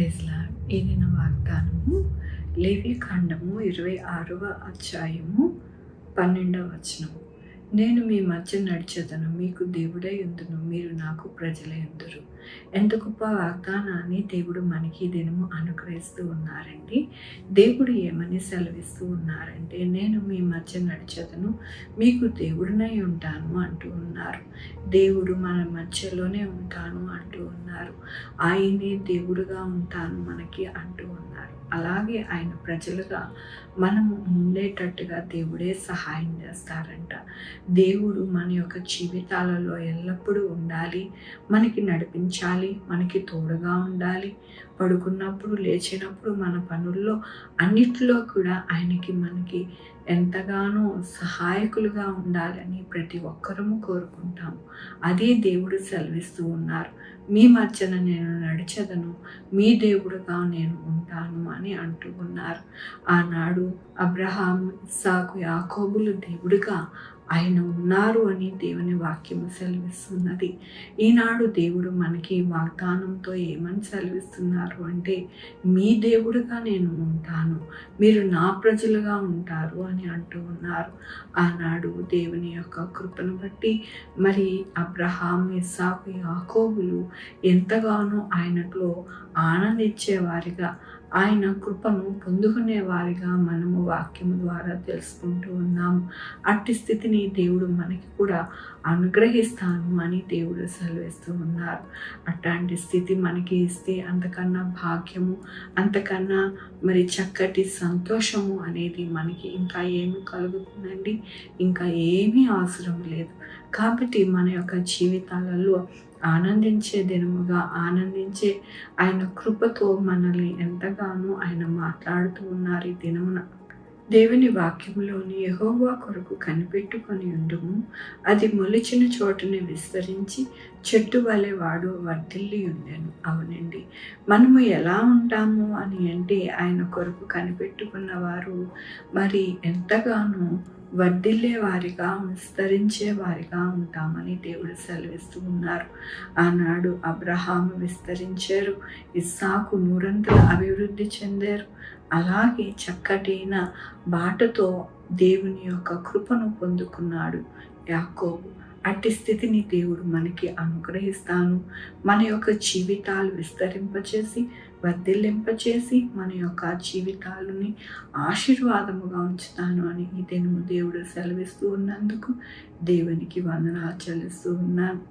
Praise lord. ఈ దిన వాగ్దానము లేవికాండము 26వ అధ్యాయము 12వ వచనం. నేను మీ మధ్య నడిచెదను, మీకు దేవుడై ఉందును, మీరు నాకు ప్రజలై ఉందురు. ఎంత గొప్ప వాగ్దానాన్ని దేవుడు మనకి దినము అనుగ్రహిస్తూ ఉన్నారండి. దేవుడు ఏమని సెలవిస్తూ ఉన్నారంటే, నేను మీ మధ్య నడిచెదను, మీకు దేవుడినై ఉంటాను అంటూ ఉన్నారు. దేవుడు మన మధ్యలోనే ఉంటాను అంటూ ఉన్నారు. ఆయనే దేవుడుగా ఉంటాను మనకి అంటూ ఉన్నారు. అలాగే ఆయన ప్రజలుగా మనము ఉండేటట్టుగా దేవుడే సహాయం చేస్తారంట. దేవుడు మన యొక్క జీవితాలలో ఎల్లప్పుడూ ఉండాలి, మనకి నడిపించాలి, మనకి తోడుగా ఉండాలి. పడుకున్నప్పుడు లేచినప్పుడు మన పనుల్లో అన్నిటిలో కూడా మనకి ఎంతగానో సహాయకులుగా ఉండాలని ప్రతి ఒక్కరము కోరుకుంటాము. అదే దేవుడు సెలవిస్తూ ఉన్నారు. మీ మధ్యన నేను నడిచెదను, మీ దేవుడుగా నేను ఉంటాను అని అంటూ ఉన్నారు. ఆనాడు అబ్రహాము, ఇస్సాకు, యాకోబులు దేవుడుగా ఆయన ఉన్నారు అని దేవుని వాక్యము సెలవిస్తున్నది. ఈనాడు దేవుడు మనకి వాగ్దానంతో ఏమని సెలవిస్తున్నారు అంటే, మీ దేవుడుగా నేను ఉంటాను, మీరు నా ప్రజలుగా ఉంటారు అని అంటూ ఉన్నారు. ఆనాడు దేవుని యొక్క కృపను బట్టి మరి అబ్రహాం, ఇస్సాకు, యాకోబులు ఎంతగానో ఆయనలో ఆనందించేవారిగా, ఆయన కృపను పొందుకునేవారిగా మనము వాక్యము ద్వారా తెలుసుకుంటూ ఉన్నాము. అట్టి స్థితిని దేవుడు మనకి కూడా అనుగ్రహిస్తాను అని దేవుడు సెలవిస్తూ ఉన్నారు. అట్లాంటి స్థితి మనకి ఇస్తే అంతకన్నా భాగ్యము, అంతకన్నా మరి చక్కటి సంతోషము అనేది మనకి ఇంకా ఏమి కలుగుతుందండి? ఇంకా ఏమీ అవసరం లేదు. కాబట్టి మన యొక్క జీవితాలలో ఆనందించే దినముగా, ఆనందించే ఆయన కృపతో మనల్ని ఎంతగానో ఆయన మాట్లాడుతూ ఉన్నారు ఈ దినమున. దేవుని వాక్యంలోని యెహోవా కొరకు కనిపెట్టుకొని ఉండుము, అది మొలిచిన చోటనే విస్తరించి చెట్టు వలె వాడు వర్ధిల్లి ఉండెను. అవునండి, మనము ఎలా ఉంటాము అని అంటే, ఆయన కొరకు కనిపెట్టుకున్న వారు మరి ఎంతగానో వర్ధిల్లే వారిగా, విస్తరించే వారిగా ఉంటామని దేవుడు సెలవిస్తూ ఉన్నారు. ఆనాడు అబ్రహాము విస్తరించారు, ఇస్సాకు నూరంతల అభివృద్ధి చెందారు. అలాగే చక్కటైన బాటతో దేవుని యొక్క కృపను పొందుకున్నాడు యాకోబు. అట్టి స్థితిని దేవుడు మనకి అనుగ్రహిస్తాను, మన యొక్క జీవితాలు విస్తరింపచేసి, వర్ధిల్లింపచేసి, మన యొక్క జీవితాలని ఆశీర్వాదముగా ఉంచుతాను అని ఈ దినము దేవుడు సెలవిస్తూ ఉన్నందుకు దేవునికి వందనాలు చెల్లిస్తూ ఉన్నాను.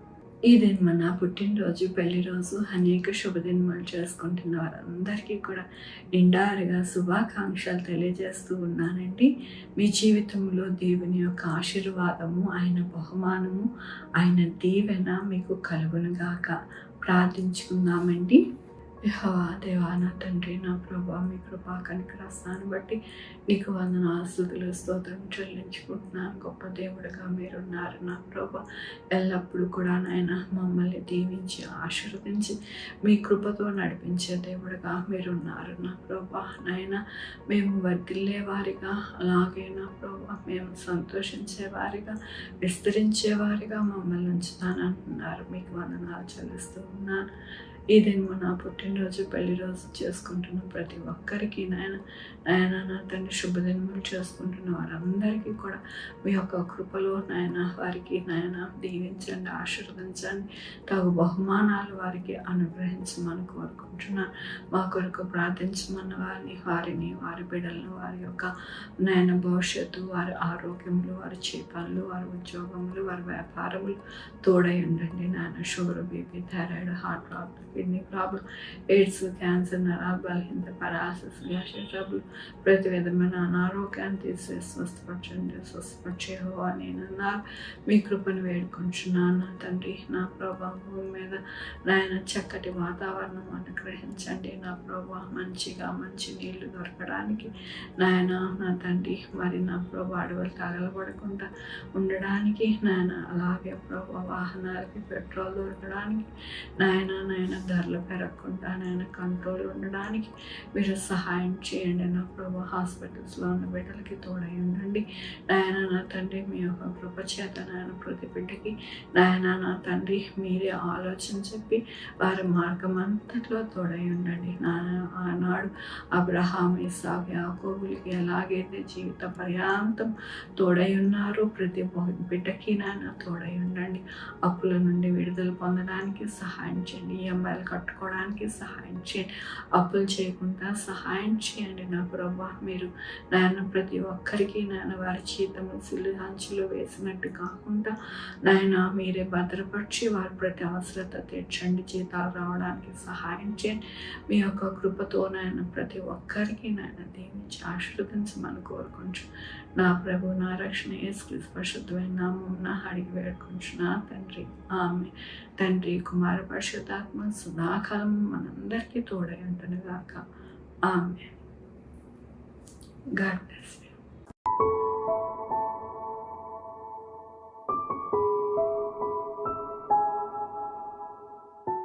ఈ దినం నా పుట్టినరోజు, పెళ్లి రోజు, అనేక శుభదినములు చేసుకుంటున్న వారందరికీ కూడా నిండారుగా శుభాకాంక్షలు తెలియజేస్తూ ఉన్నానండి. మీ జీవితంలో దేవుని యొక్క ఆశీర్వాదము, ఆయన బహుమానము, ఆయన దీవెన మీకు కలుగునుగాక. ప్రార్థించుకుందామండి. యెహోవా దేవా, నా తండ్రి, నా ప్రభా, మీ కృపా కనికరాస్తాను బట్టి నీకు వందనాలు, స్తుతులు, స్తోత్రం చెల్లించుకుంటున్నాను. గొప్ప దేవుడుగా మీరున్నారు నా ప్రభా. ఎల్లప్పుడూ కూడా నాయన మమ్మల్ని దీవించి ఆశీర్వదించి మీ కృపతో నడిపించే దేవుడుగా మీరున్నారు నా ప్రభా. నాయన మేము వర్ధిల్లే వారిగా, అలాగే నా ప్రభా మేము సంతోషించే వారిగా, విస్తరించే వారిగా మమ్మల్ని ఉంచుతానంటున్నారు. మీకు వందనాలు చెల్లిస్తూ ఉన్నాను. ఈ దినము నా పుట్టినరోజు, పెళ్లి రోజు చేసుకుంటున్న ప్రతి ఒక్కరికి నాయన నా తండ్రి శుభదినములు చేసుకుంటున్న వారందరికీ కూడా మీ యొక్క కృపలో నాయన వారికి నాయన దీవించండి, ఆశీర్వదించండి, తగు బహుమానాలు వారికి అనుగ్రహించమని కోరుకుంటున్నాను. మా కొరకు ప్రార్థించమన్న వారిని, వారి బిడ్డలను, వారి యొక్క నాయన భవిష్యత్తు, వారి ఆరోగ్యములు, వారి పనులు, వారి ఉద్యోగములు, వారి వ్యాపారములు తోడై ఉండండి నాయన. Sugar, BP, thyroid, heart problem, kidney problem, AIDS, cancer, నరాల బలహీనత, పారాలసిస్, గ్యాస్ట్రిక్ ట్రబుల్, ప్రతి విధమైన అనారోగ్యాన్ని తీసేసి స్వస్థపరిచేహో అని అన్నారు. మీ కృపను వేడుకుంటున్నాను నా తండ్రి. నా ప్రభా, భూమి మీద నాయన చక్కటి వాతావరణం అనుగ్రహించండి నా ప్రభా. మంచి నీళ్లు దొరకడానికి నాయన నా తండ్రి, మరి నా ప్రభా అడవులు తగలబడకుండా ఉండడానికి నాయన, అలాగే ప్రభా వాహనాలకి పెట్రోల్ దొరకడానికి నాయన ధరలు పెరగకుండా నాయన కంట్రోల్ ఉండడానికి మీరు సహాయం చేయండి నా ప్రభు. హాస్పిటల్స్లో ఉన్న బిడ్డలకి తోడై ఉండండి నాయన. నా తండ్రి మీ యొక్క కృప చేత నాయన ప్రతి బిడ్డకి నాయన నా తండ్రి మీరే ఆలోచన చెప్పి వారి మార్గం అంతట్లో తోడై ఉండండి నాయన. ఆనాడు అబ్రహాం, ఇస్సాకు, యాకోబులకి ఎలాగైతే జీవిత పర్యాంతం తోడై ఉన్నారు, ప్రతి బిడ్డకి నాయన తోడై ఉండండి. అప్పుల నుండి విడుదల పొందడానికి సహాయం చేయండి, ఈఎంఐలు కట్టుకోవడానికి సహాయం చేయండి, అప్పులు చేయకుండా సహాయం చేయండి నా ప్రభా. మీరు నాయన ప్రతి ఒక్కరికి నాయన వారి జీతము సిల్లు సంచులు వేసినట్టు కాకుండా నాయన మీరే భద్రపరిచి వారి ప్రతి అవసరత తీర్చండి, జీతాలు రావడానికి సహాయం చేయండి. మీ యొక్క కృపతో నాయన ప్రతి ఒక్కరికి నాయన దీవించి ఆశీర్వదించమని కోరుకుంటూ నా ప్రభు నా రక్షణ యేసుక్రీస్తు పరిశుద్ధమైన నామమున అడిగి వేడుకుంటున్నా తండ్రి. ఆమె తండ్రి కుమార పరిశుద్ధాత్మ సదాకాలం మనందరికీ తోడై ఉంటును గాక. ఆమె. God bless you.